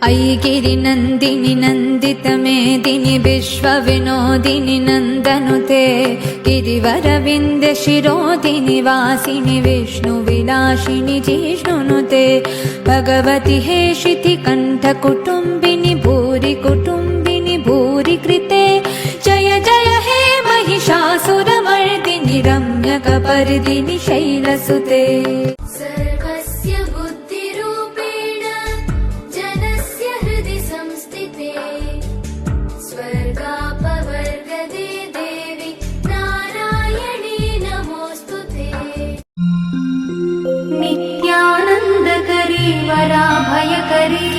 अयि गिरिनन्दिनि नन्दितमेदिनि विश्वविनोदिनि नन्दनुते गिरिवरविन्दशिरोदिनि वासिनि विष्णुविलासिनि जिष्णुनुते भगवति हेशितिकण्ठकुटुम्बिनि भूरि कुटुम्बिनि भूरि कृते जय जय हे महिषासुरमर्दिनि रम्यकपर्दिनि शैलसुते। नित्यानन्दकरी वराभयकरी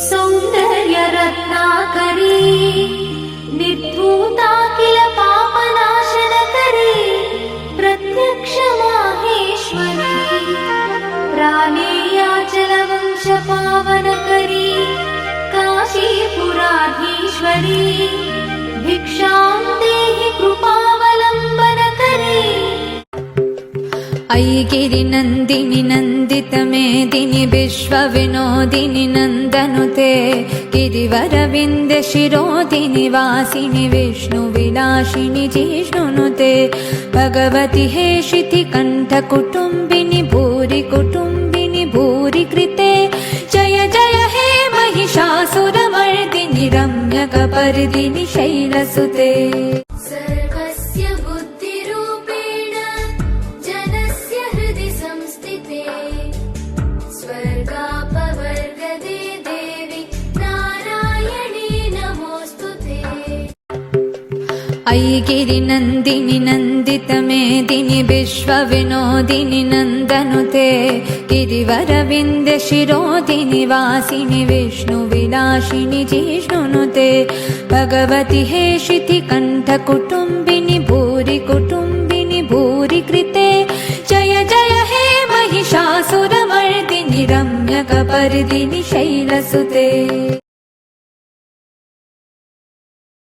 सौन्दर्यरत्नाकरी निर्धूता किल पापनाशनकरी प्रत्यक्ष माहेश्वरी प्राणेयाचलवंशपावनकरी काशीपुराधीश्वरी भिक्षां देहि कृपावलम्बनकरी। अयि गिरिनन्दिनि नन्दितमेदिनि विश्वविनोदिनि नन्दनुते गिरिवरविन्दशिरोदिनि वासिनि विष्णुविलासिनि जिष्णुनुते भगवति हेशितिकण्ठकुटुम्बिनि भूरि कुटुम्बिनि भूरि कृते जय जय हे महिषासुरमर्दिनि रम्यकपर्दिनि शैलसुते। अयि गिरिनन्दिनि नन्दितमेदिनि विश्वविनोदिनि नन्दनुते गिरिवरविन्दशिरोदिनि वासिनि विष्णुविलासिनि जिष्णुनुते भगवति हेशितिकण्ठकुटुम्बिनि भूरि कुटुम्बिनि भूरि कृते जय जय हे महिषासुरमर्दिनि रम्यकपर्दिनि शैलसुते।